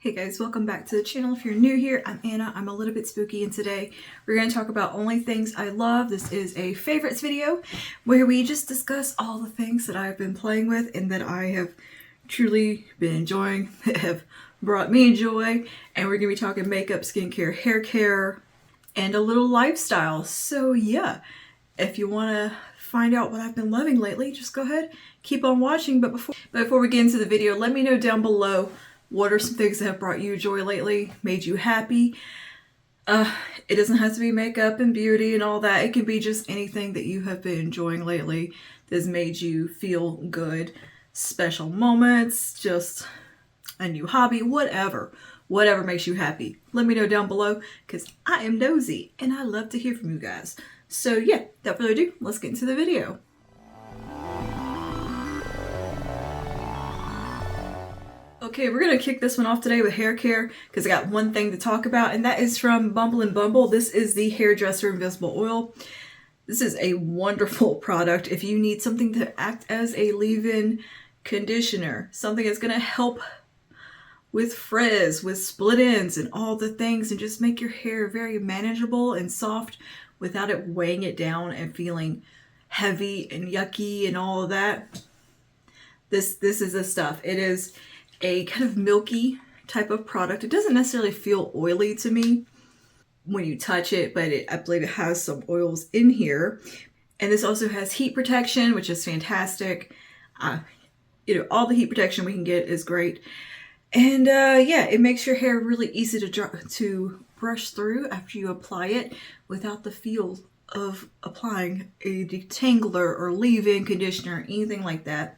Hey guys, welcome back to the channel. If you're new here, I'm Anna. I'm a little bit spooky, and today we're going to talk about only things I love. This is a favorites video where we just discuss all the things that I've been playing with and that I have truly been enjoying, that have brought me joy. And we're going to be talking makeup, skincare, hair care, and a little lifestyle. So yeah, if you want to find out what I've been loving lately, just go ahead, keep on watching. But before we get into the video, let me know down below, what are some things that have brought you joy lately, made you happy? It doesn't have to be makeup and beauty and all that. It can be just anything that you have been enjoying lately that has made you feel good. Special moments, just a new hobby, whatever. Whatever makes you happy. Let me know down below because I am nosy and I love to hear from you guys. So yeah, without further ado, let's get into the video. Okay, we're going to kick this one off today with hair care because I got one thing to talk about, and that is from Bumble and Bumble. This is the Hairdresser Invisible Oil. This is a wonderful product if you need something to act as a leave-in conditioner, something that's going to help with frizz, with split ends and all the things, and just make your hair very manageable and soft without it weighing it down and feeling heavy and yucky and all of that. This is the stuff. It is a kind of milky type of product. It doesn't necessarily feel oily to me when you touch it, but I believe it has some oils in here. And this also has heat protection, which is fantastic. All the heat protection we can get is great. And yeah, it makes your hair really easy to brush through after you apply it without the feel of applying a detangler or leave-in conditioner or anything like that.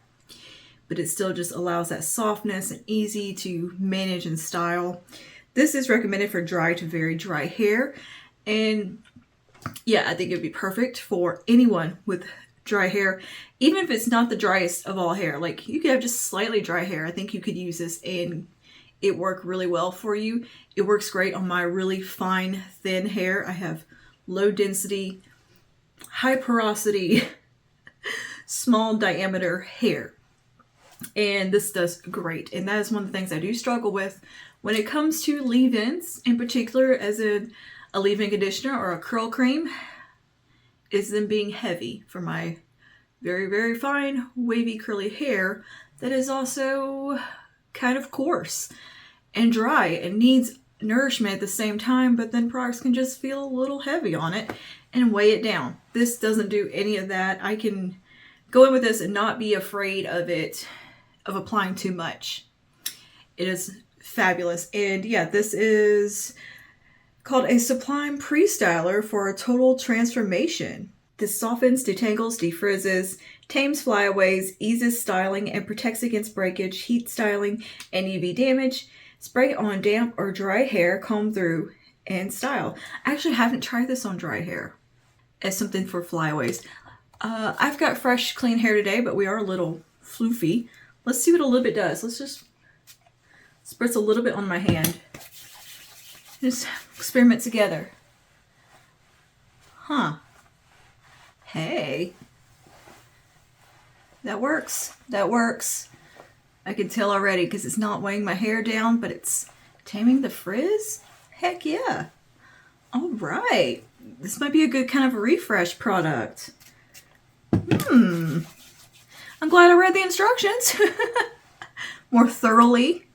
But it still just allows that softness and easy to manage and style. This is recommended for dry to very dry hair. And yeah, I think it would be perfect for anyone with dry hair. Even if it's not the driest of all hair, like you could have just slightly dry hair, I think you could use this and it work really well for you. It works great on my really fine, thin hair. I have low density, high porosity, small diameter hair. And this does great. And that is one of the things I do struggle with when it comes to leave-ins, in particular as a leave-in conditioner or a curl cream, is them being heavy for my very, very fine, wavy, curly hair that is also kind of coarse and dry and needs nourishment at the same time, but then products can just feel a little heavy on it and weigh it down. This doesn't do any of that. I can go in with this and not be afraid of applying too much. It is fabulous. And yeah, this is called a Sublime Pre-Styler for a total transformation. This softens, detangles, defrizzes, tames flyaways, eases styling, and protects against breakage, heat styling, and UV damage. Spray on damp or dry hair, comb through, and style. I actually haven't tried this on dry hair as something for flyaways. I've got fresh, clean hair today, but we are a little floofy. Let's see what a little bit does. Let's just spritz a little bit on my hand. Just experiment together. Huh. Hey. That works. That works. I can tell already because it's not weighing my hair down, but it's taming the frizz. Heck yeah. All right. This might be a good kind of refresh product. I'm glad I read the instructions more thoroughly.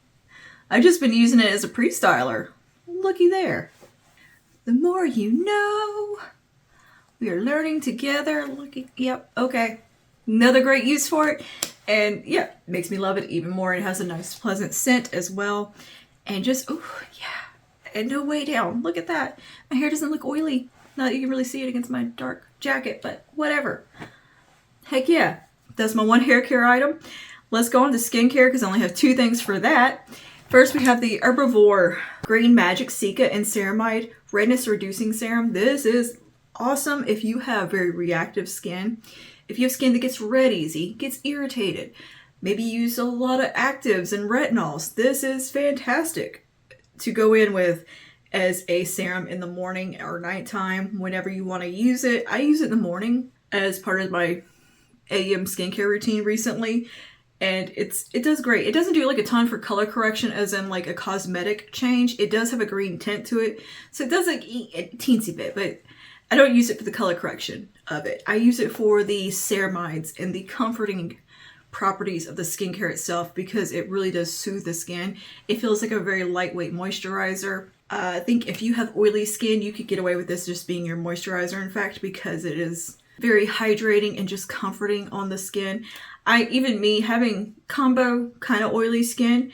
I've just been using it as a pre-styler. Looky there. The more you know. We are learning together. Yep, okay. Another great use for it. And yeah, it makes me love it even more. It has a nice pleasant scent as well. And just, oh yeah. And no way down. Look at that. My hair doesn't look oily. Not that you can really see it against my dark jacket, but whatever. Heck yeah. That's my one hair care item. Let's go on to skincare because I only have two things for that. First, we have the Herbivore Green Magic Cica and Ceramide Redness-Reducing Serum. This is awesome if you have very reactive skin. If you have skin that gets red easy, gets irritated, maybe you use a lot of actives and retinols, this is fantastic to go in with as a serum in the morning or nighttime, whenever you want to use it. I use it in the morning as part of my AM skincare routine recently, and it does great. It doesn't do like a ton for color correction as in like a cosmetic change. It does have a green tint to it, so it does like a teensy bit, but I don't use it for the color correction of it. I use it for the ceramides and the comforting properties of the skincare itself, because it really does soothe the skin. It feels like a very lightweight moisturizer. I think if you have oily skin, you could get away with this just being your moisturizer, in fact, because it is very hydrating and just comforting on the skin. Even me having combo kind of oily skin,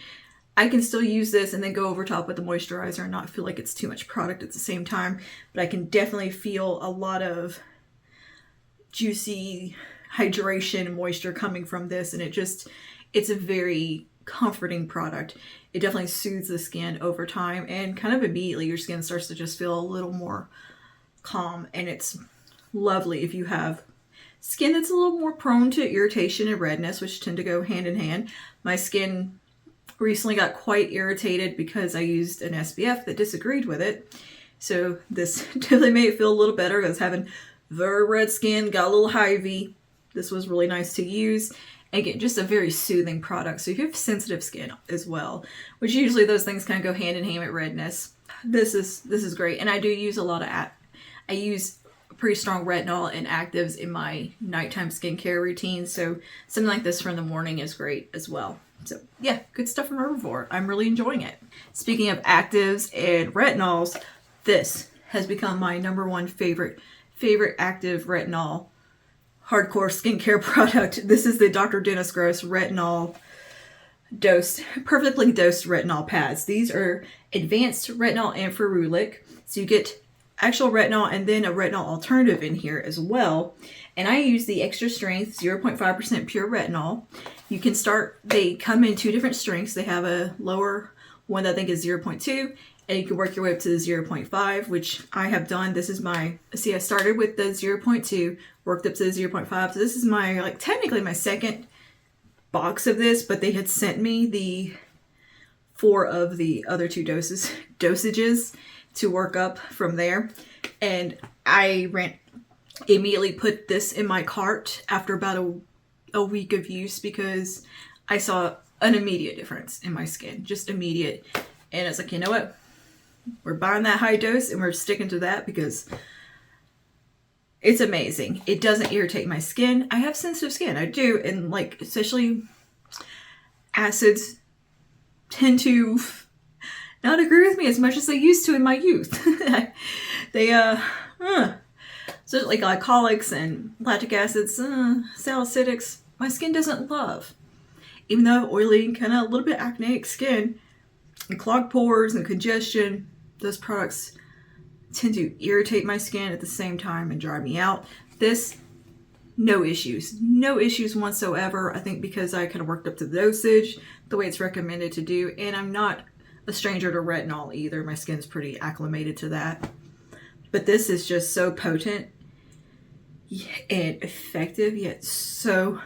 I can still use this and then go over top with the moisturizer and not feel like it's too much product at the same time. But I can definitely feel a lot of juicy hydration and moisture coming from this, and it's a very comforting product. It definitely soothes the skin over time, and kind of immediately your skin starts to just feel a little more calm, and it's lovely if you have skin that's a little more prone to irritation and redness, which tend to go hand in hand. My skin recently got quite irritated because I used an SPF that disagreed with it. So this definitely made it feel a little better. I was having very red skin, got a little hivey. This was really nice to use. Again, just a very soothing product. So if you have sensitive skin as well, which usually those things kind of go hand in hand with redness, this is great. And I do use a lot of I use pretty strong retinol and actives in my nighttime skincare routine. So something like this from the morning is great as well. So yeah, good stuff from Herbivore. I'm really enjoying it. Speaking of actives and retinols, this has become my number one favorite active retinol hardcore skincare product. This is the Dr. Dennis Gross retinol perfectly dosed retinol pads. These are advanced retinol and ferulic. So you get actual retinol and then a retinol alternative in here as well. And I use the extra strength 0.5% pure retinol. They come in two different strengths. They have a lower one that I think is 0.2, and you can work your way up to the 0.5, which I have done. I started with the 0.2, worked up to the 0.5. So this is technically my second box of this, but they had sent me the 4 of the other 2 dosages to work up from there. And I immediately put this in my cart after about a week of use, because I saw an immediate difference in my skin, just immediate. And it's like, you know what? We're buying that high dose and we're sticking to that, because it's amazing. It doesn't irritate my skin. I have sensitive skin. I do. And especially acids tend to not agree with me as much as they used to in my youth. So like glycolics and lactic acids, salicylics, my skin doesn't love. Even though I have oily, kind of a little bit acneic skin and clogged pores and congestion, those products tend to irritate my skin at the same time and dry me out. This, no issues whatsoever. I think because I kind of worked up to the dosage, the way it's recommended to do, and I'm not a stranger to retinol either. My skin's pretty acclimated to that. But this is just so potent and effective, yet so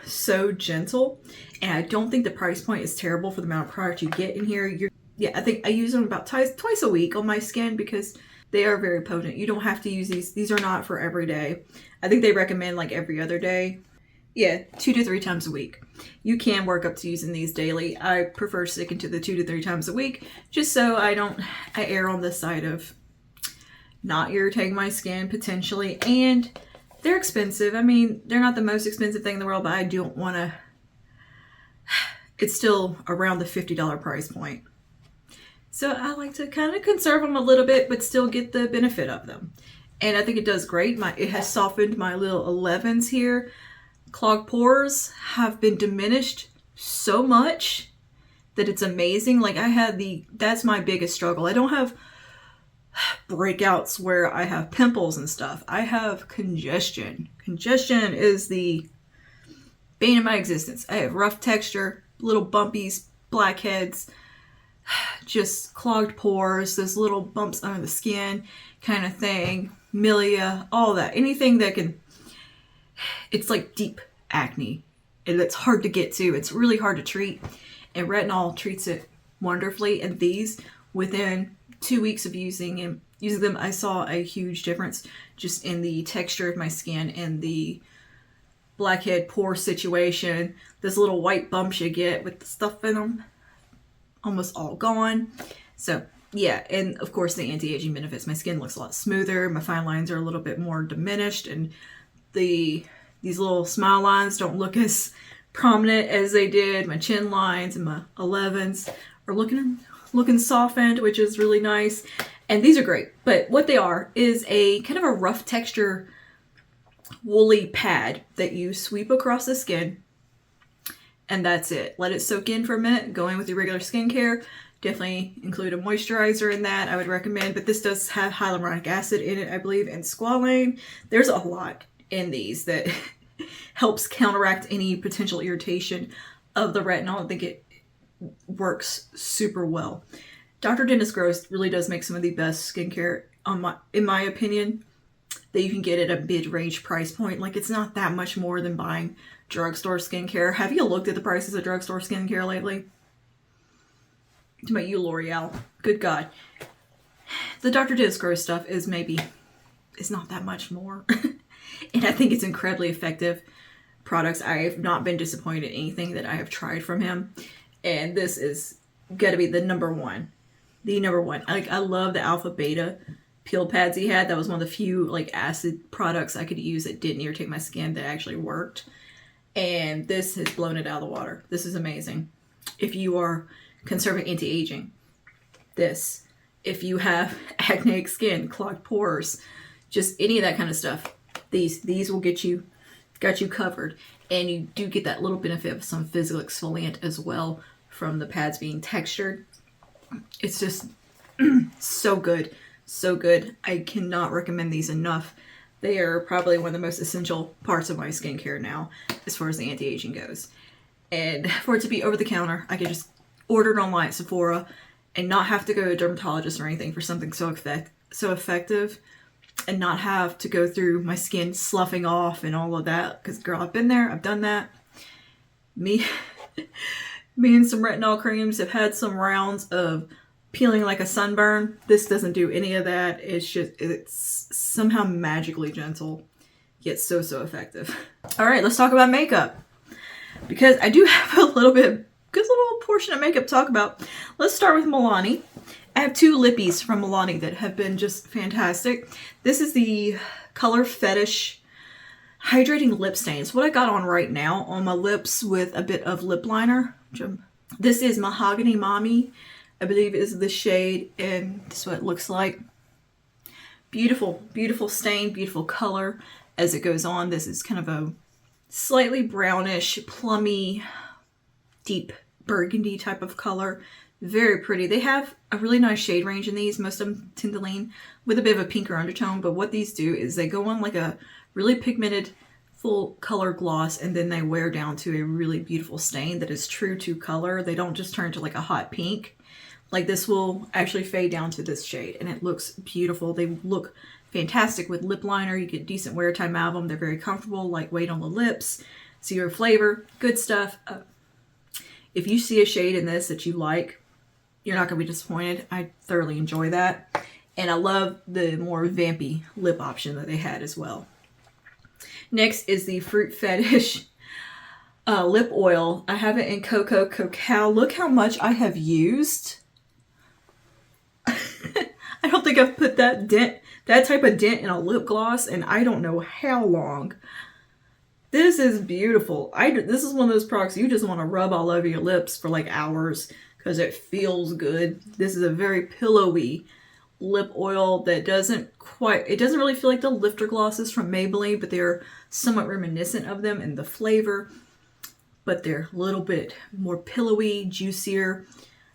gentle. And I don't think the price point is terrible for the amount of product you get in here. I think I use them about twice a week on my skin, because they are very potent. You don't have to use these. These are not for every day. I think they recommend every other day. Yeah, 2 to 3 times a week. You can work up to using these daily. I prefer sticking to the 2 to 3 times a week, just so I err on the side of not irritating my skin potentially. And they're expensive. I mean, they're not the most expensive thing in the world, but I don't want to. It's still around the $50 price point. So I like to kind of conserve them a little bit, but still get the benefit of them. And I think it does great. It has softened my little 11s here. Clogged pores have been diminished so much that it's amazing. That's my biggest struggle. I don't have breakouts where I have pimples and stuff. I have congestion. Congestion is the bane of my existence. I have rough texture, little bumpies, blackheads, just clogged pores, those little bumps under the skin kind of thing, milia, all that. Anything that can, it's like deep acne, and it's hard to get to. It's really hard to treat, and retinol treats it wonderfully. And these, within 2 weeks of using them, I saw a huge difference just in the texture of my skin and the blackhead pore situation. This little white bumps you get with the stuff in them, almost all gone. So yeah, and of course the anti-aging benefits. My skin looks a lot smoother. My fine lines are a little bit more diminished, and these little smile lines don't look as prominent as they did. My chin lines and my 11s are looking softened, which is really nice. And these are great. But what they are is a kind of a rough texture woolly pad that you sweep across the skin, and that's it. Let it soak in for a minute. Go in with your regular skincare. Definitely include a moisturizer in that, I would recommend. But this does have hyaluronic acid in it, I believe, and squalane. There's a lot in these that helps counteract any potential irritation of the retinol. I think it works super well. Dr. Dennis Gross really does make some of the best skincare, in my opinion, that you can get at a mid-range price point. Like, it's not that much more than buying drugstore skincare. Have you looked at the prices of drugstore skincare lately? To my you, L'Oreal. Good God. The Dr. Dennis Gross stuff is not that much more. And I think it's incredibly effective products. I have not been disappointed in anything that I have tried from him. And this is got to be the number one. The number one. I love the alpha beta peel pads he had. That was one of the few like acid products I could use that didn't irritate my skin, that actually worked. And this has blown it out of the water. This is amazing. If you are conserving anti-aging, this. If you have acneic skin, clogged pores, just any of that kind of stuff, these will got you covered. And you do get that little benefit of some physical exfoliant as well from the pads being textured. It's just so good. So good. I cannot recommend these enough. They are probably one of the most essential parts of my skincare now as far as the anti-aging goes. And for it to be over the counter, I could just order it online at Sephora and not have to go to a dermatologist or anything for something so effective, and not have to go through my skin sloughing off and all of that. Because girl, I've been there. I've done that. Me and some retinol creams have had some rounds of peeling like a sunburn. This doesn't do any of that. It's somehow magically gentle, yet so effective. All right, let's talk about makeup, because I do have a good little portion of makeup to talk about. Let's start with Milani. I have two lippies from Milani that have been just fantastic. This is the color Fetish hydrating lip stain. It's what I got on right now on my lips with a bit of lip liner. This is Mahogany Mommy, I believe is the shade, and this is what it looks like. Beautiful, beautiful stain, beautiful color as it goes on. This is kind of a slightly brownish, plummy, deep burgundy type of color. Very pretty. They have a really nice shade range in these. Most of them tend to lean with a bit of a pinker undertone, but what these do is they go on like a really pigmented full color gloss, and then they wear down to a really beautiful stain that is true to color. They don't just turn to like a hot pink. Like, this will actually fade down to this shade, and it looks beautiful. They look fantastic with lip liner. You get decent wear time out of them. They're very comfortable, lightweight on the lips. Zero flavor, good stuff. If you see a shade in this that you like, you're not going to be disappointed. I thoroughly enjoy that. And I love the more vampy lip option that they had as well. Next is the Fruit Fetish lip oil. I have it in Cocoa Cacao. Look how much I have used. I don't think I've put that type of dent in a lip gloss, and I don't know how long. This is beautiful. This is one of those products you just want to rub all over your lips for like hours because it feels good. This is a very pillowy lip oil that doesn't really feel like the lifter glosses from Maybelline, but they're somewhat reminiscent of them in the flavor, but they're a little bit more pillowy, juicier,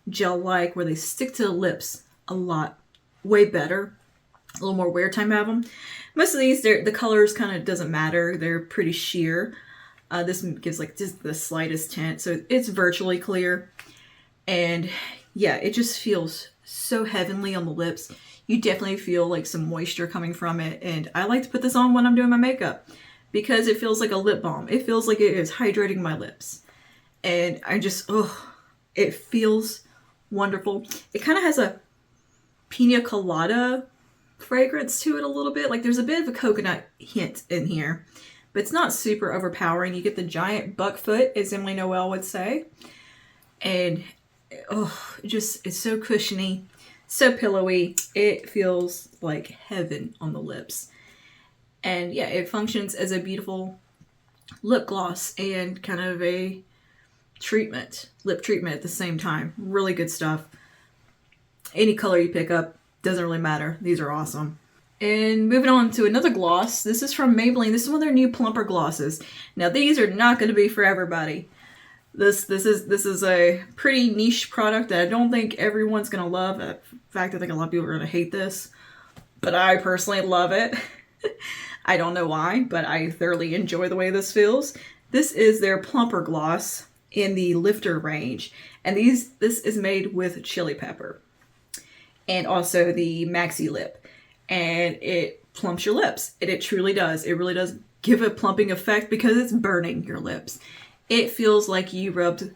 gel-like, where they stick to the lips a lot, way better. A little more wear time out of them. Most of these, the colors kind of doesn't matter. They're pretty sheer. This gives like just the slightest tint, so it's virtually clear. And yeah, it just feels so heavenly on the lips. You definitely feel like some moisture coming from it. And I like to put this on when I'm doing my makeup because it feels like a lip balm. It feels like it is hydrating my lips. And I just, it feels wonderful. It kind of has a pina colada fragrance to it a little bit. Like, there's a bit of a coconut hint in here, but it's not super overpowering. You get the giant buck foot, as Emily Noel would say. And it's so cushiony, so pillowy. It feels like heaven on the lips. And yeah, it functions as a beautiful lip gloss and kind of a lip treatment at the same time. Really good stuff. Any color you pick up, doesn't really matter. These are awesome. And moving on to another gloss. This is from Maybelline. This is one of their new Plumper Glosses. Now these are not going to be for everybody. This is a pretty niche product that I don't think everyone's going to love. In fact, I think a lot of people are going to hate this. But I personally love it. I don't know why, but I thoroughly enjoy the way this feels. This is their Plumper Gloss in the Lifter range. And this is made with chili pepper. And also the Maxi Lip. And it plumps your lips. And it truly does. It really does give a plumping effect because it's burning your lips. It feels like you rubbed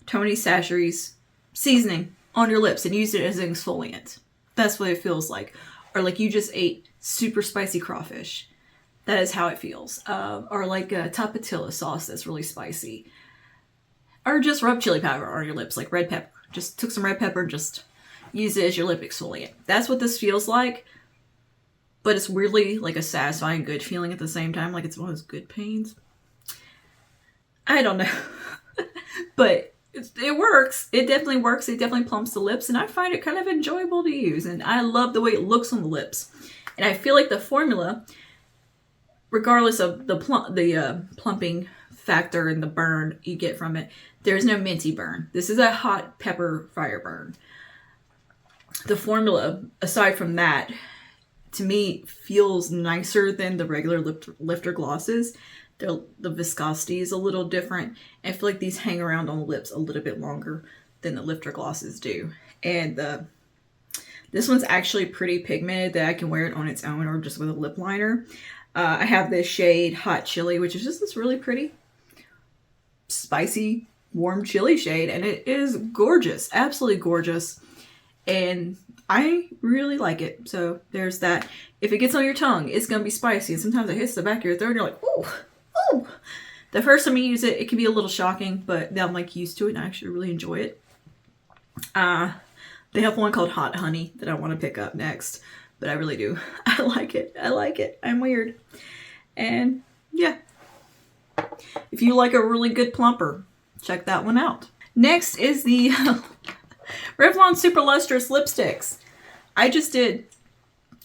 Tony Chachere's seasoning on your lips and used it as an exfoliant. That's what it feels like. Or like you just ate super spicy crawfish. That is how it feels. Or like a tapatilla sauce that's really spicy. Or just rub chili pepper on your lips, like red pepper. Just took some red pepper and just use it as your lip exfoliant. That's what this feels like. But it's weirdly like a satisfying good feeling at the same time. Like it's one of those good pains. I don't know. But it works. It definitely works. It definitely plumps the lips. And I find it kind of enjoyable to use. And I love the way it looks on the lips. And I feel like the formula, regardless of the plumping factor and the burn you get from it, there's no minty burn. This is a hot pepper fire burn. The formula, aside from that, to me feels nicer than the regular lifter glosses. The viscosity is a little different. I feel like these hang around on the lips a little bit longer than the lifter glosses do. And this one's actually pretty pigmented that I can wear it on its own or just with a lip liner. I have this shade Hot Chili, which is just this really pretty, spicy, warm chili shade. And it is gorgeous, absolutely gorgeous. And I really like it. So there's that. If it gets on your tongue, it's going to be spicy. And sometimes it hits the back of your throat and you're like, ooh. Ooh. The first time you use it, it can be a little shocking, but now I'm like used to it and I actually really enjoy it. They have one called Hot Honey that I want to pick up next, but I really do. I like it. I like it. I'm weird. And yeah, if you like a really good plumper, check that one out. Next is the Revlon Super Lustrous Lipsticks. I just did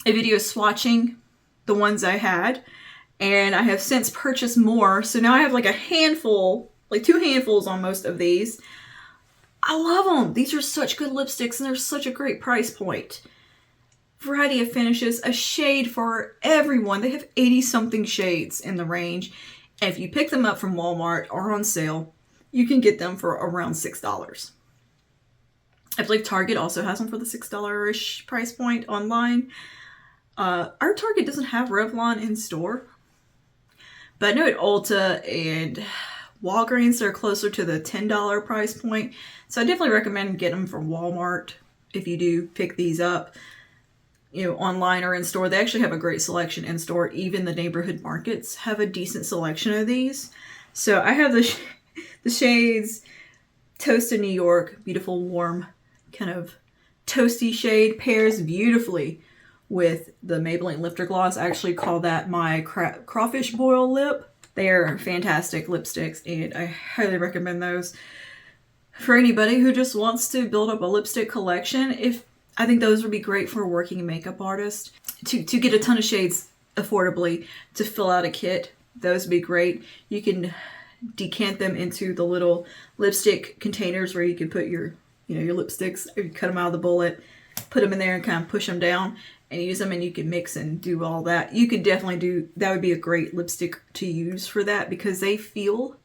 a video swatching the ones I had. And I have since purchased more. So now I have like a handful, like 2 handfuls almost of these. I love them. These are such good lipsticks and they're such a great price point. Variety of finishes, a shade for everyone. They have 80 something shades in the range. And if you pick them up from Walmart or on sale, you can get them for around $6. I believe Target also has them for the $6-ish price point online. Our Target doesn't have Revlon in store. But I know at Ulta and Walgreens, they're closer to the $10 price point. So I definitely recommend getting them from Walmart if you do pick these up, online or in store. They actually have a great selection in store. Even the neighborhood markets have a decent selection of these. So I have the shades Toasted New York, beautiful, warm, kind of toasty shade, pairs beautifully with the Maybelline Lifter Gloss. I actually call that my crawfish boil lip. They are fantastic lipsticks and I highly recommend those for anybody who just wants to build up a lipstick collection. I think those would be great for a working makeup artist to get a ton of shades affordably to fill out a kit. Those would be great. You can decant them into the little lipstick containers where you can put your lipsticks, or you cut them out of the bullet, put them in there and kind of push them down and use them, and you can mix and do all that. You could definitely do that. Would be a great lipstick to use for that because they feel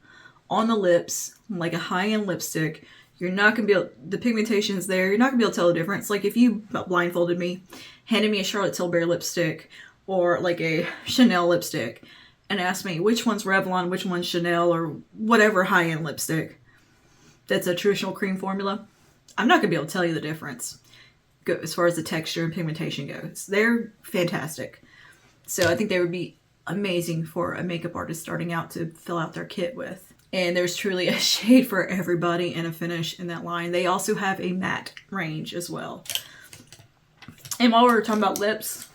on the lips like a high-end lipstick. You're not going to be able, the pigmentation is there. You're not going to be able to tell the difference. Like if you blindfolded me, handed me a Charlotte Tilbury lipstick or like a Chanel lipstick and asked me which one's Revlon, which one's Chanel, or whatever high-end lipstick that's a traditional cream formula, I'm not going to be able to tell you the difference as far as the texture and pigmentation goes. They're fantastic. So I think they would be amazing for a makeup artist starting out to fill out their kit with. And there's truly a shade for everybody and a finish in that line. They also have a matte range as well. And while we're talking about lips,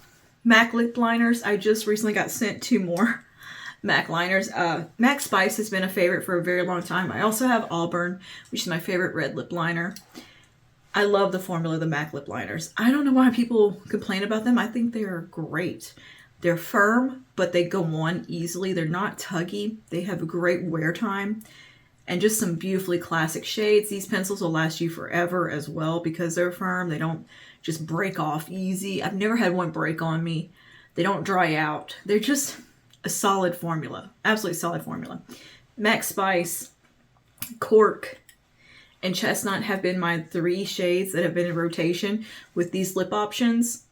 MAC lip liners, I just recently got sent 2 more MAC liners. MAC Spice has been a favorite for a very long time. I also have Auburn, which is my favorite red lip liner. I love the formula of the MAC lip liners. I don't know why people complain about them. I think they are great. They're firm, but they go on easily. They're not tuggy. They have a great wear time and just some beautifully classic shades. These pencils will last you forever as well because they're firm. They don't just break off easy. I've never had one break on me. They don't dry out. They're just a solid formula. Absolutely solid formula. MAC Spice, Cork, and Chestnut have been my 3 shades that have been in rotation with these lip options.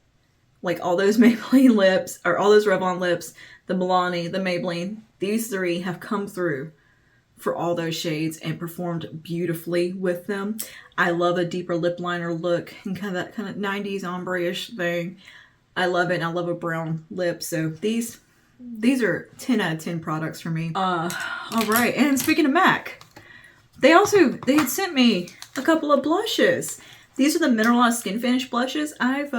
Like all those Maybelline lips, or all those Revlon lips, the Milani, the Maybelline, these 3 have come through for all those shades and performed beautifully with them. I love a deeper lip liner look and kind of that kind of 90s ombre-ish thing. I love it. And I love a brown lip. So these are 10 out of 10 products for me. All right. And speaking of MAC, they had sent me a couple of blushes. These are the Mineralized Skin Finish blushes. I've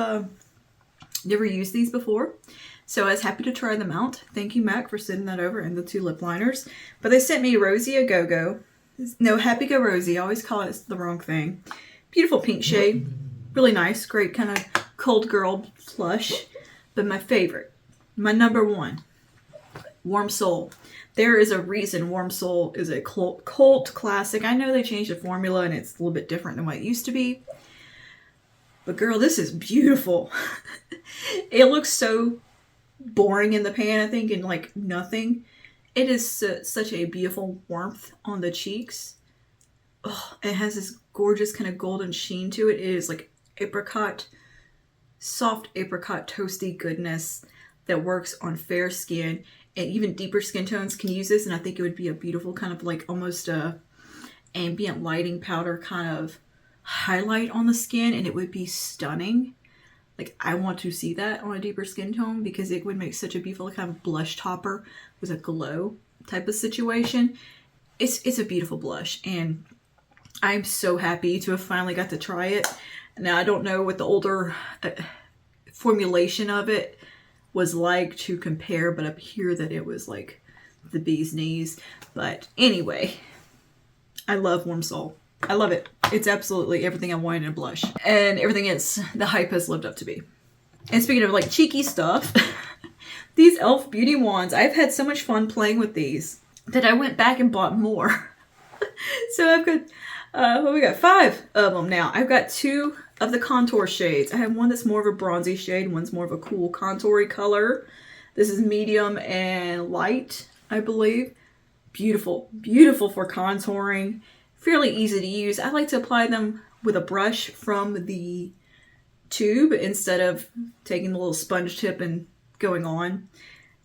never used these before, so I was happy to try them out. Thank you, MAC, for sending that over, and the 2 lip liners. But they sent me Rosy A Go-Go. No, Happy Go Rosy. I always call it the wrong thing. Beautiful pink shade. Really nice. Great kind of cold girl flush. But my favorite, my number 1, Warm Soul. There is a reason Warm Soul is a cult classic. I know they changed the formula and it's a little bit different than what it used to be. But girl, this is beautiful. It looks so boring in the pan, I think, and like nothing. It is such a beautiful warmth on the cheeks. Oh, it has this gorgeous kind of golden sheen to it. It is like apricot, soft apricot toasty goodness that works on fair skin. And even deeper skin tones can use this, and I think it would be a beautiful kind of like almost a ambient lighting powder kind of highlight on the skin, and it would be stunning. Like, I want to see that on a deeper skin tone because it would make such a beautiful kind of blush topper with a glow type of situation. It's a beautiful blush, and I'm so happy to have finally got to try it. Now, I don't know what the older formulation of it was like to compare, but up here that it was like the bee's knees. But anyway, I love Warm Soul. I love it. It's absolutely everything I wanted in a blush. And everything the hype has lived up to be. And speaking of like cheeky stuff, these e.l.f. Beauty Wands, I've had so much fun playing with these that I went back and bought more. So I've got, we got 5 of them now. I've got 2 of the contour shades. I have one that's more of a bronzy shade. One's more of a cool contoury color. This is medium and light, I believe. Beautiful. Beautiful for contouring. Fairly easy to use. I like to apply them with a brush from the tube instead of taking the little sponge tip and going on.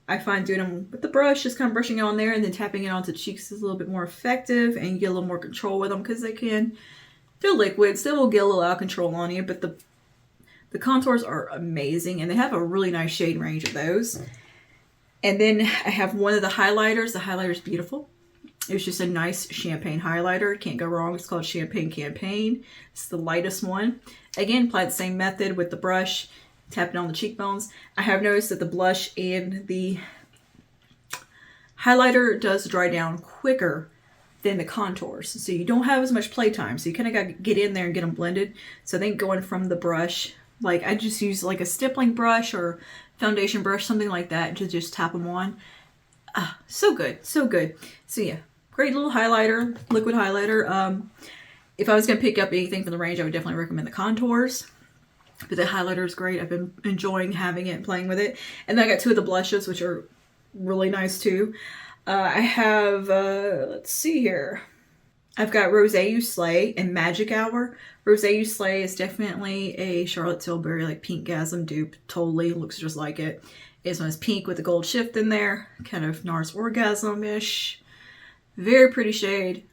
I find doing them with the brush, just kind of brushing it on there and then tapping it onto the cheeks is a little bit more effective, and you get a little more control with them because they're liquids. They will get a little out of control on you, but the contours are amazing, and they have a really nice shade range of those. And then I have one of the highlighters. The highlighter's beautiful. It was just a nice champagne highlighter. Can't go wrong. It's called Champagne Campaign. It's the lightest one. Again, apply the same method with the brush, tap it on the cheekbones. I have noticed that the blush and the highlighter does dry down quicker than the contours. So you don't have as much playtime. So you kind of got to get in there and get them blended. So I think going from the brush, like I just use like a stippling brush or foundation brush, something like that, to just tap them on. So good. So good. So yeah. Great little highlighter, liquid highlighter. If I was going to pick up anything from the range, I would definitely recommend the contours. But the highlighter is great. I've been enjoying having it and playing with it. And then I got 2 of the blushes, which are really nice too. I have, let's see here. I've got Rosé You Slay and Magic Hour. Rosé You Slay is definitely a Charlotte Tilbury, like Pinkgasm dupe. Totally looks just like it. This one is pink with the gold shift in there. Kind of NARS Orgasm-ish. Very pretty shade,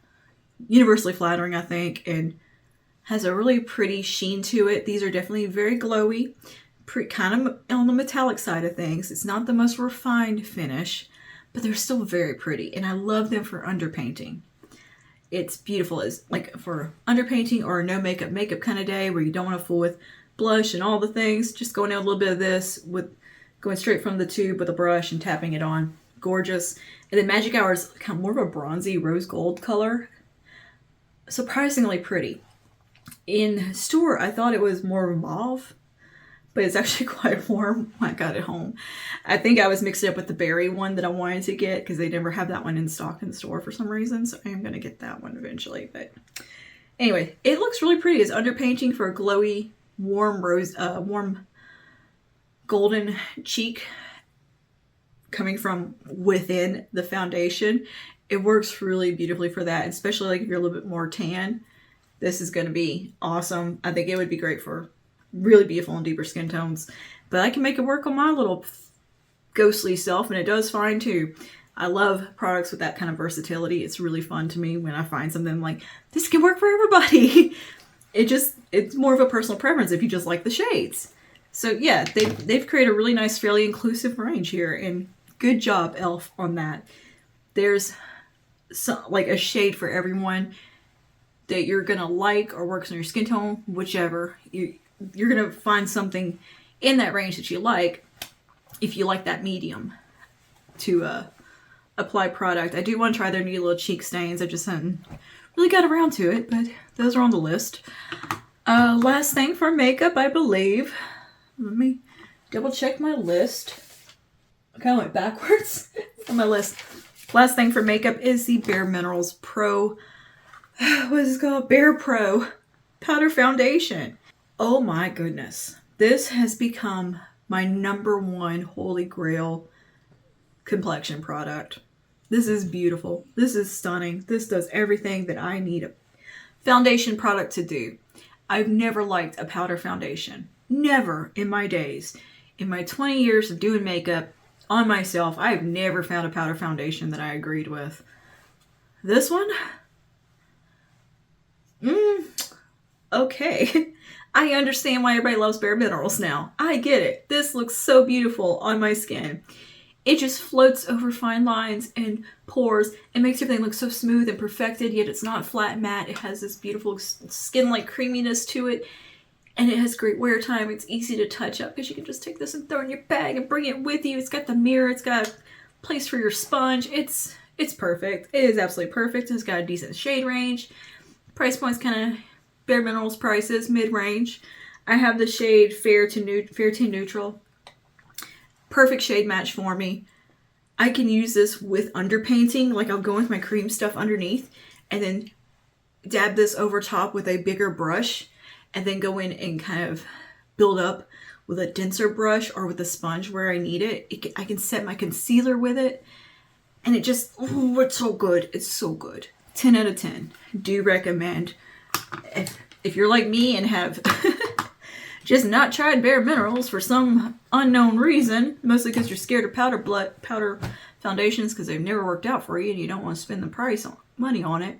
universally flattering, I think, and has a really pretty sheen to it. These are definitely very glowy, kind of on the metallic side of things. It's not the most refined finish, but they're still very pretty, and I love them for underpainting. It's beautiful. It's like for underpainting or a no makeup kind of day where you don't want to fool with blush and all the things. Just going in a little bit of this with going straight from the tube with a brush and tapping it on. Gorgeous. And then Magic Hour is kind of more of a bronzy rose gold color. Surprisingly pretty. In store, I thought it was more mauve, but it's actually quite warm when I got it home. I think I was mixing it up with the berry one that I wanted to get because they never have that one in stock in the store for some reason. So I am going to get that one eventually. But anyway, it looks really pretty. It's underpainting for a glowy, warm warm golden cheek coming from within the foundation. It works really beautifully for that, especially like if you're a little bit more tan. This is going to be awesome. I think it would be great for really beautiful and deeper skin tones. But I can make it work on my little ghostly self, and it does fine too. I love products with that kind of versatility. It's really fun to me when I find something like, this can work for everybody. It's more of a personal preference if you just like the shades. So yeah, they've created a really nice, fairly inclusive range here, and good job, e.l.f. on that. There's like a shade for everyone that you're gonna like or works on your skin tone, whichever. You're gonna find something in that range that you like if you like that medium to apply product. I do want to try their new little cheek stains. I just haven't really got around to it, but those are on the list. Last thing for makeup, I believe. Let me double check my list. I kind of went backwards on my list. Last thing for makeup is the Bare Minerals Pro, what is it called? Bare Pro Powder Foundation. Oh my goodness. This has become my #1 holy grail complexion product. This is beautiful. This is stunning. This does everything that I need a foundation product to do. I've never liked a powder foundation. Never in my days. In my 20 years of doing makeup on myself, I have never found a powder foundation that I agreed with. This one? Okay. I understand why everybody loves Bare Minerals now. I get it. This looks so beautiful on my skin. It just floats over fine lines and pores and makes everything look so smooth and perfected, yet it's not flat and matte. It has this beautiful skin-like creaminess to it, and it has great wear time. It's easy to touch up because you can just take this and throw it in your bag and bring it with you. It's got the mirror. It's got a place for your sponge. It's perfect. It is absolutely perfect. It's got a decent shade range. Price point's kind of Bare Minerals prices, mid-range. I have the shade Fair to Neutral. Perfect shade match for me. I can use this with underpainting. Like I'll go with my cream stuff underneath and then dab this over top with a bigger brush and then go in and kind of build up with a denser brush or with a sponge where I need it. I can set my concealer with it, and it just, ooh, it's so good. It's so good. 10 out of 10. Do recommend. If you're like me and have just not tried Bare Minerals for some unknown reason, mostly because you're scared of powder foundations because they've never worked out for you and you don't want to spend the money on it,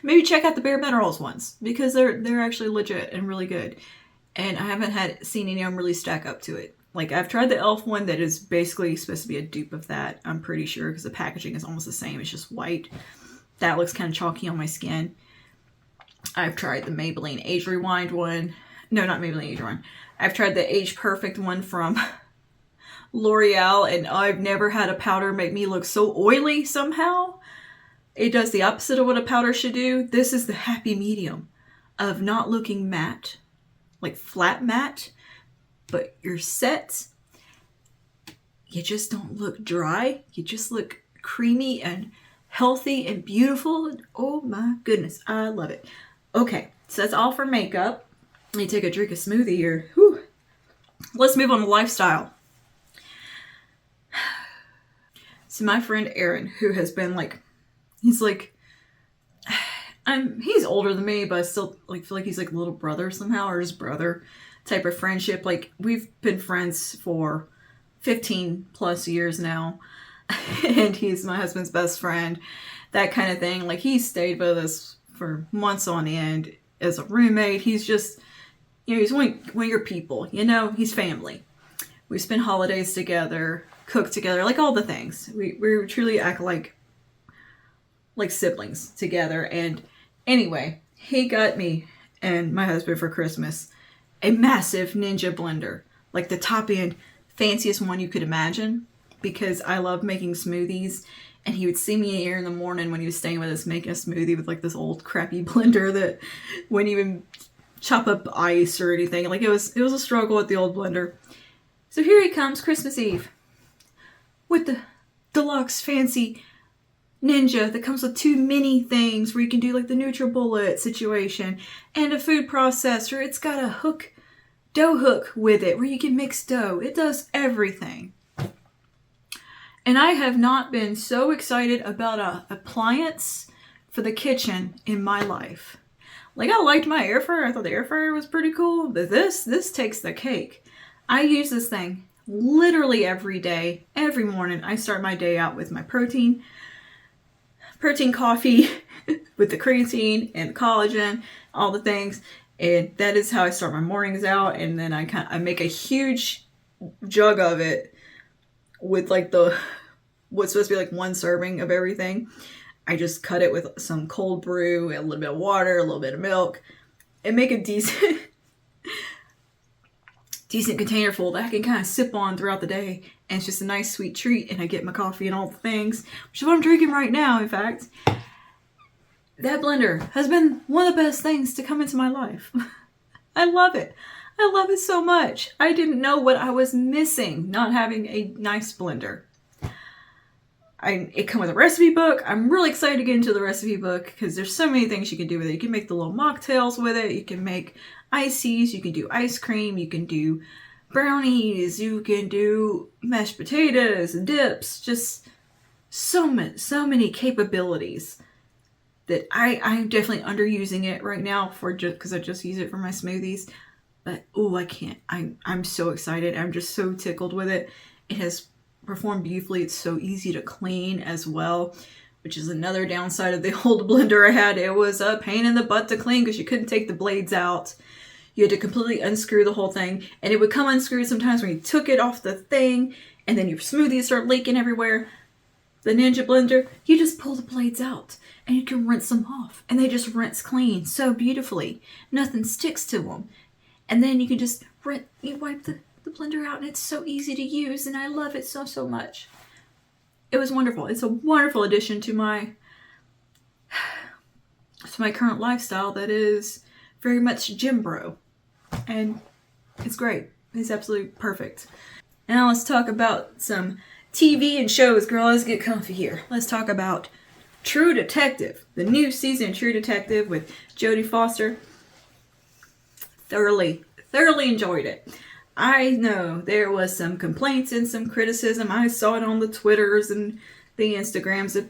maybe check out the Bare Minerals ones because they're actually legit and really good. And I haven't seen any of them really stack up to it. Like I've tried the e.l.f. one that is basically supposed to be a dupe of that. I'm pretty sure because the packaging is almost the same. It's just white. That looks kind of chalky on my skin. I've tried the Maybelline Age Rewind one. No, not Maybelline Age Rewind. I've tried the Age Perfect one from L'Oreal, and I've never had a powder make me look so oily somehow. It does the opposite of what a powder should do. This is the happy medium of not looking matte, like flat matte, but you're set. You just don't look dry. You just look creamy and healthy and beautiful. Oh my goodness, I love it. Okay, so that's all for makeup. Let me take a drink of smoothie here. Whew. Let's move on to lifestyle. So my friend Aaron, who has been he's older than me, but I still feel like he's like a little brother somehow, or his brother type of friendship. Like we've been friends for 15 plus years now, and he's my husband's best friend, that kind of thing. Like he stayed with us for months on end as a roommate. He's just, he's one of your people, he's family. We spend holidays together, cook together, like all the things. We truly act like siblings together. And anyway, he got me and my husband for Christmas a massive Ninja blender, like the top end, fanciest one you could imagine, because I love making smoothies. And he would see me here in the morning when he was staying with us making a smoothie with like this old crappy blender that wouldn't even chop up ice or anything. Like it was a struggle with the old blender. So here he comes Christmas Eve with the deluxe fancy Ninja that comes with 2 mini things where you can do like the NutriBullet situation and a food processor. It's got a dough hook with it where you can mix dough. It does everything. And I have not been so excited about an appliance for the kitchen in my life. Like, I liked my air fryer. I thought the air fryer was pretty cool. But this takes the cake. I use this thing literally every day. Every morning I start my day out with my protein coffee with the creatine and collagen, all the things. And that is how I start my mornings out. And then I make a huge jug of it with like what's supposed to be like 1 serving of everything. I just cut it with some cold brew, a little bit of water, a little bit of milk, and make a decent container full that I can kind of sip on throughout the day. And it's just a nice sweet treat. And I get my coffee and all the things, which is what I'm drinking right now, in fact. That blender has been one of the best things to come into my life. I love it. I love it so much. I didn't know what I was missing not having a nice blender. It comes with a recipe book. I'm really excited to get into the recipe book because there's so many things you can do with it. You can make the little mocktails with it. You can make ices. You can do ice cream. You can do brownies. You can do mashed potatoes and dips. Just so many capabilities that I'm definitely underusing it right now because I just use it for my smoothies. But I can't. I'm so excited. I'm just so tickled with it. It has performed beautifully. It's so easy to clean as well, which is another downside of the old blender I had. It was a pain in the butt to clean because you couldn't take the blades out. You had to completely unscrew the whole thing, and it would come unscrewed sometimes when you took it off the thing, and then your smoothies start leaking everywhere. The Ninja blender, you just pull the blades out and you can rinse them off, and they just rinse clean so beautifully. Nothing sticks to them. And then you can just wipe the blender out, and it's so easy to use, and I love it so much. It was wonderful. It's a wonderful addition to my current lifestyle that is very much gym bro. And it's great. It's absolutely perfect. Now let's talk about some TV and shows. Girl, let's get comfy here. Let's talk about True Detective. The new season of True Detective with Jodie Foster. Thoroughly enjoyed it. I know there was some complaints and some criticism. I saw it on the Twitters and the Instagrams.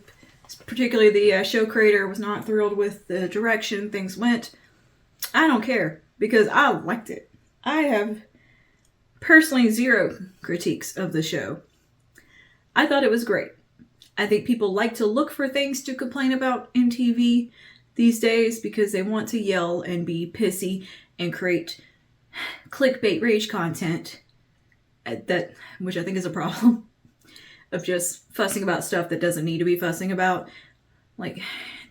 Particularly the show creator was not thrilled with the direction things went. I don't care because I liked it. I have personally 0 critiques of the show. I thought it was great. I think people like to look for things to complain about in TV these days because they want to yell and be pissy and create clickbait rage content, which I think is a problem, of just fussing about stuff that doesn't need to be fussing about. Like,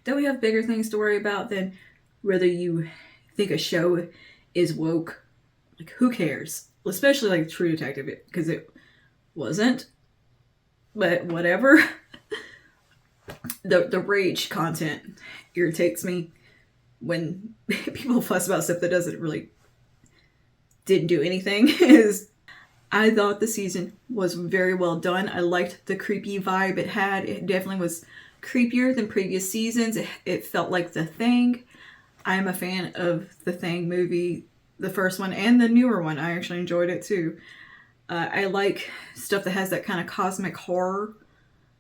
don't we have bigger things to worry about than whether you think a show is woke? Like, who cares? Especially like True Detective, because it wasn't. But whatever. The rage content irritates me when people fuss about stuff that didn't do anything. I thought the season was very well done. I liked the creepy vibe it had. It definitely was creepier than previous seasons. It felt like The Thing. I'm a fan of The Thing movie, the first one and the newer one. I actually enjoyed it too. I like stuff that has that kind of cosmic horror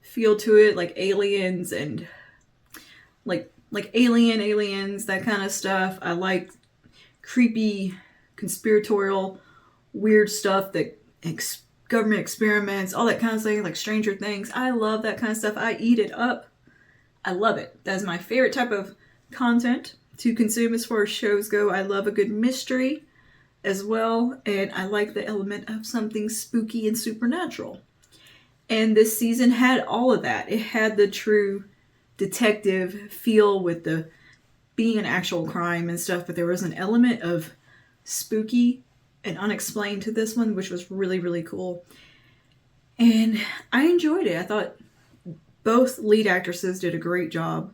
feel to it, like aliens and like aliens, that kind of stuff. I like creepy, conspiratorial, weird stuff, that government experiments, all that kind of thing, like Stranger Things. I love that kind of stuff. I eat it up. I love it. That's my favorite type of content to consume as far as shows go. I love a good mystery. as well, and I like the element of something spooky and supernatural. And this season had all of that. It had the true detective feel with the being an actual crime and stuff, but there was an element of spooky and unexplained to this one, which was really, really cool. And I enjoyed it. I thought both lead actresses did a great job.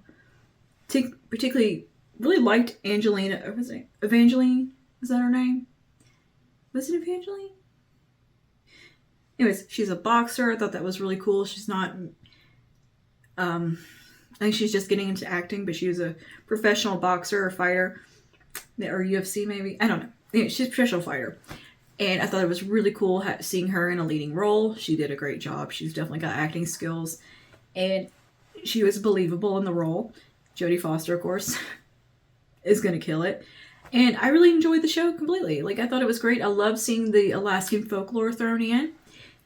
Particularly, really liked Angelina. Was it Evangeline? Was that her name? Was it Evangeline? Anyways, she's a boxer. I thought that was really cool. She's not. I think she's just getting into acting, but she was a professional boxer or fighter, or UFC maybe. I don't know. Anyway, she's a professional fighter. And I thought it was really cool seeing her in a leading role. She did a great job. She's definitely got acting skills. And she was believable in the role. Jodie Foster, of course, is going to kill it. And I really enjoyed the show completely. Like, I thought it was great. I love seeing the Alaskan folklore thrown in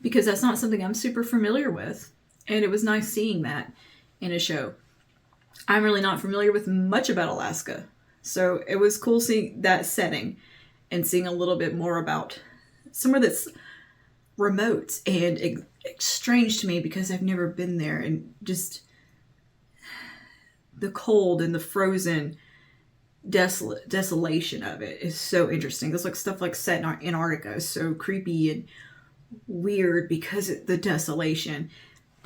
because that's not something I'm super familiar with. And it was nice seeing that in a show. I'm really not familiar with much about Alaska. So it was cool seeing that setting and seeing a little bit more about somewhere that's remote and strange to me because I've never been there, and just the cold and the frozen desolation of it is so interesting. It's like stuff like set in Antarctica is so creepy and weird because of the desolation.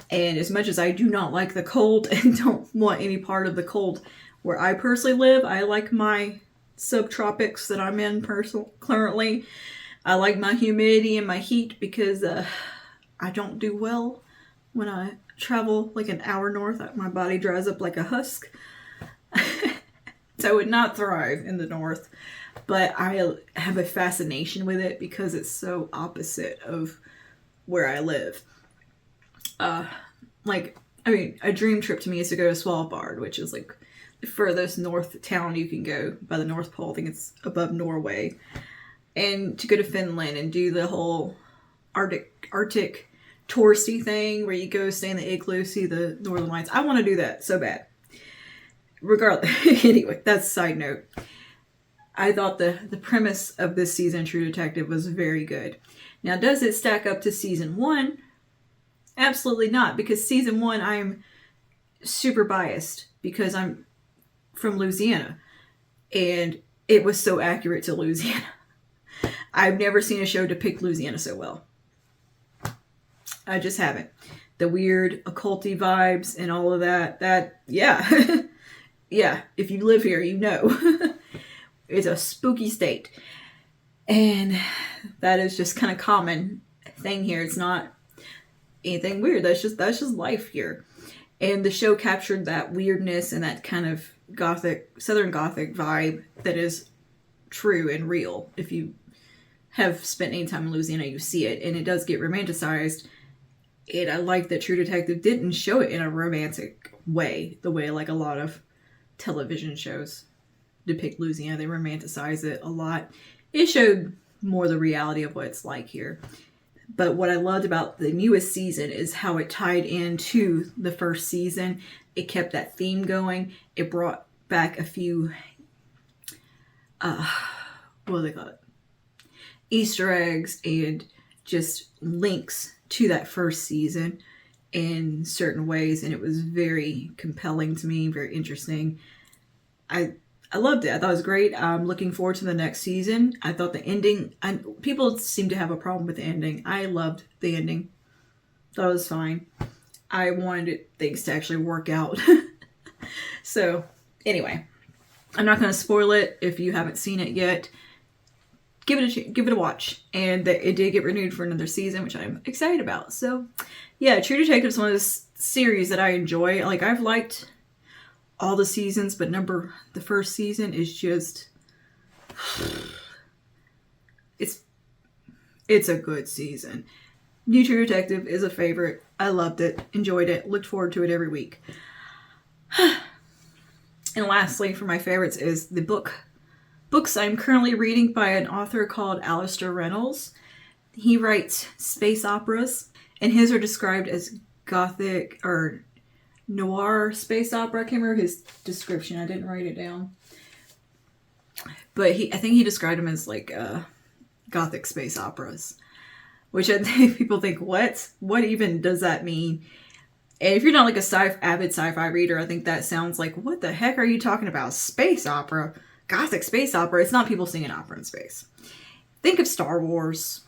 And as much as I do not like the cold and don't want any part of the cold where I personally live, I like my subtropics that I'm in currently. I like my humidity and my heat because I don't do well when I travel like an hour north. My body dries up like a husk. So I would not thrive in the north. But I have a fascination with it because it's so opposite of where I live. A dream trip to me is to go to Svalbard, which is like the furthest north town you can go by the North Pole. I think it's above Norway. And to go to Finland and do the whole Arctic touristy thing where you go stay in the igloo, see the northern lights. I want to do that so bad. Regardless, anyway, that's a side note. I thought the premise of this season, True Detective, was very good. Now, does it stack up to season 1? Absolutely not, because season 1 I'm super biased because I'm from Louisiana and it was so accurate to Louisiana. I've never seen a show depict Louisiana so well. I just haven't. The weird occulty vibes and all of that, yeah. Yeah, if you live here, you know. It's a spooky state. And that is just kind of common thing here. It's not anything weird. That's just life here. And the show captured that weirdness and that kind of Southern Gothic vibe that is true and real. If you have spent any time in Louisiana, you see it. And it does get romanticized. And I like that True Detective didn't show it in a romantic way, the way like a lot of television shows depict Louisiana. They romanticize it a lot. It showed more the reality of what it's like here. But what I loved about the newest season is how it tied into the first season. It kept that theme going. It brought back a few, what do they call it? Easter eggs and just links to that first season in certain ways. And it was very compelling to me, very interesting. I loved it. I thought it was great. I'm looking forward to the next season. I thought the ending, people seem to have a problem with the ending. I loved the ending. Thought it was fine. I wanted things to actually work out. So, anyway, I'm not going to spoil it if you haven't seen it yet. Give it a watch. And it did get renewed for another season, which I'm excited about. So, yeah, True Detective is one of those series that I enjoy. Like, I've liked all the seasons, but the first season is just, it's a good season. New True Detective is a favorite. I loved it, enjoyed it, looked forward to it every week. And lastly, for my favorites is the books I'm currently reading by an author called Alistair Reynolds. He writes space operas, and his are described as gothic or noir space opera. I can't remember his description. I didn't write it down. But I think he described them as like gothic space operas. Which I think people think, what? What even does that mean? And if you're not like a avid sci-fi reader, I think that sounds like, what the heck are you talking about? Space opera? Gothic space opera? It's not people singing opera in space. Think of Star Wars.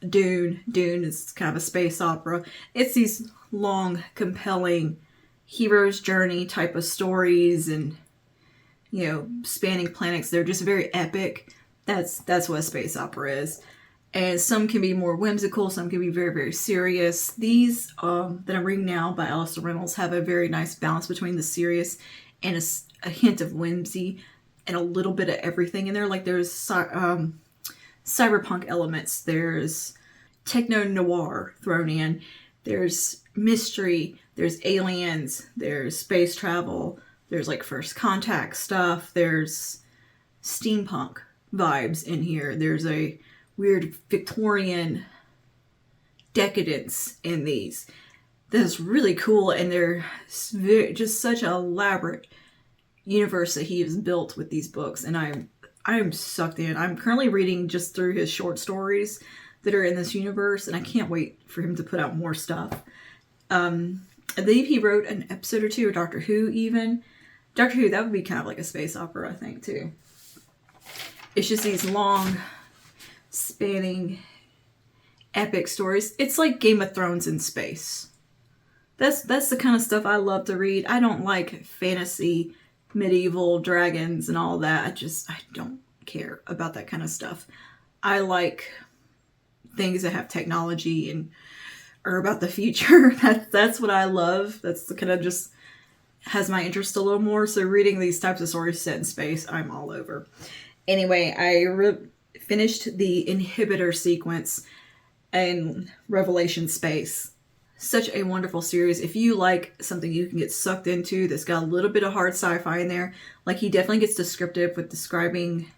Dune. Dune is kind of a space opera. It's these long, compelling hero's journey type of stories and, you know, spanning planets. They're just very epic. That's what a space opera is. And some can be more whimsical, some can be very, very serious. These that I'm reading now by Alistair Reynolds have a very nice balance between the serious and a hint of whimsy and a little bit of everything in there. Like there's cyberpunk elements, there's techno-noir thrown in, there's mystery, there's aliens, there's space travel, there's like first contact stuff, there's steampunk vibes in here, there's a weird Victorian decadence in these. That's really cool, and they're just such an elaborate universe that he has built with these books, and I'm sucked in. I'm currently reading just through his short stories that are in this universe, and I can't wait for him to put out more stuff. I believe he wrote an episode or two of Doctor Who even. Doctor Who, that would be kind of like a space opera, I think, too. It's just these long, spanning, epic stories. It's like Game of Thrones in space. That's the kind of stuff I love to read. I don't like fantasy, medieval dragons and all that. I don't care about that kind of stuff. I like things that have technology and are about the future. That's what I love. That's the kind of just has my interest a little more. So reading these types of stories set in space, I'm all over. Anyway, I finished the inhibitor sequence in Revelation Space. Such a wonderful series. If you like something you can get sucked into that's got a little bit of hard sci-fi in there, like he definitely gets descriptive with describing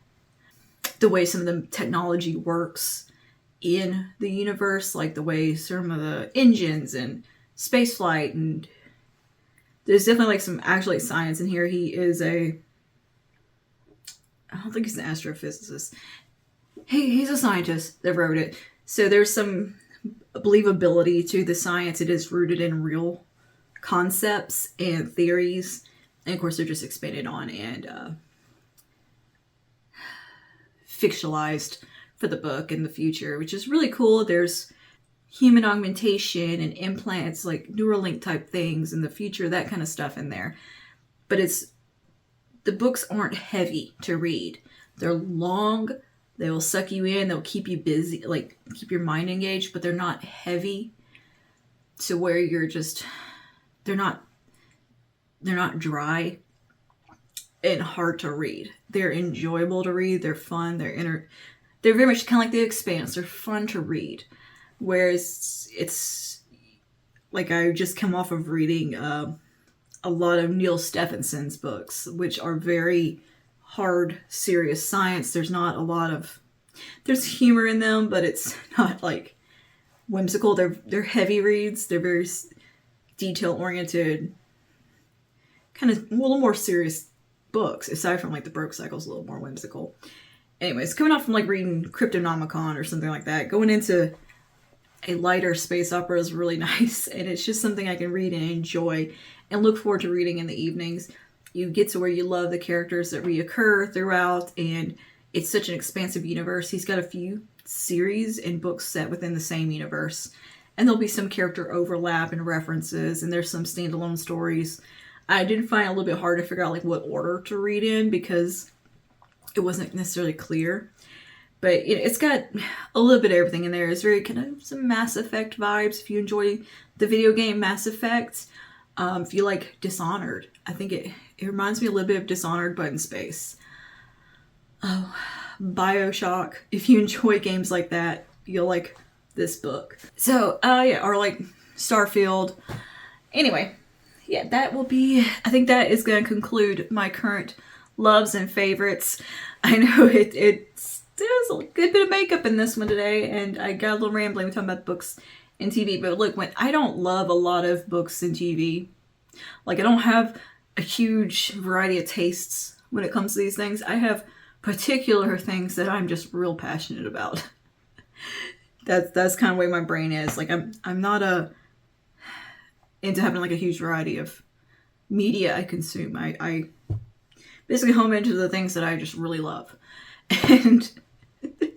the way some of the technology works in the universe, like the way some of the engines and spaceflight, and there's definitely like some actual science in here. He is I don't think he's an astrophysicist. He's a scientist that wrote it. So there's some believability to the science. It is rooted in real concepts and theories. And of course, they're just expanded on and fictionalized for the book in the future, which is really cool. There's human augmentation and implants, like Neuralink type things in the future, that kind of stuff in there. But the books aren't heavy to read. They're long. They will suck you in. They'll keep you busy, like keep your mind engaged, but they're not heavy to where you're just, they're not dry and hard to read. They're enjoyable to read. They're fun. They're very much kind of like The Expanse. They're fun to read. Whereas it's like I just come off of reading a lot of Neil Stephenson's books, which are very hard, serious science. There's not a lot of, there's humor in them, but it's not like whimsical. They're heavy reads. They're very detail oriented, kind of a little more serious books, aside from like the Broke Cycle's a little more whimsical. Anyways, coming off from like reading Cryptonomicon or something like that, going into a lighter space opera is really nice, and it's just something I can read and enjoy and look forward to reading in the evenings. You get to where you love the characters that reoccur throughout, and it's such an expansive universe. He's got a few series and books set within the same universe, and there'll be some character overlap and references, and there's some standalone stories. I did find it a little bit hard to figure out like what order to read in because it wasn't necessarily clear. But it's got a little bit of everything in there. It's very kind of some Mass Effect vibes. If you enjoy the video game Mass Effect, if you like Dishonored, I think it reminds me a little bit of Dishonored, but in space. Oh, BioShock. If you enjoy games like that, you'll like this book. So, yeah, or like Starfield. Anyway, yeah, that will be, I think that is going to conclude my current loves and favorites. I know there's a good bit of makeup in this one today, and I got a little rambling talking about books and TV, but look, when I don't love a lot of books and TV, like I don't have a huge variety of tastes when it comes to these things. I have particular things that I'm just real passionate about. That's kind of the way my brain is. Like I'm not into having like a huge variety of media I consume. I basically home into the things that I just really love and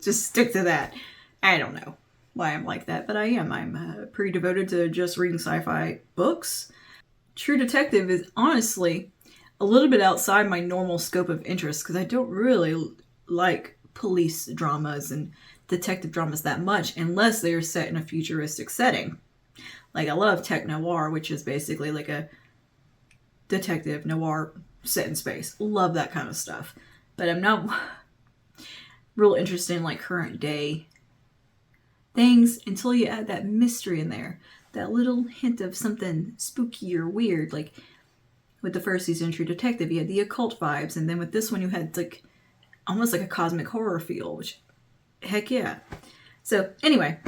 just stick to that. I don't know why I'm like that, but I am. I'm pretty devoted to just reading sci-fi books. True Detective is honestly a little bit outside my normal scope of interest because I don't really like police dramas and detective dramas that much unless they are set in a futuristic setting. Like I love tech noir, which is basically like a detective noir set in space. Love that kind of stuff. But I'm not real interested in like current day things until you add that mystery in there. That little hint of something spooky or weird. Like with the first season True Detective, you had the occult vibes, and then with this one you had like almost like a cosmic horror feel, which heck yeah. So anyway,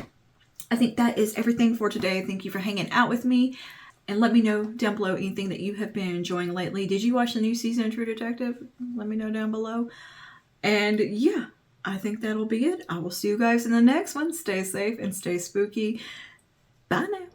I think that is everything for today. Thank you for hanging out with me. And let me know down below anything that you have been enjoying lately. Did you watch the new season of True Detective? Let me know down below. And yeah, I think that'll be it. I will see you guys in the next one. Stay safe and stay spooky. Bye now.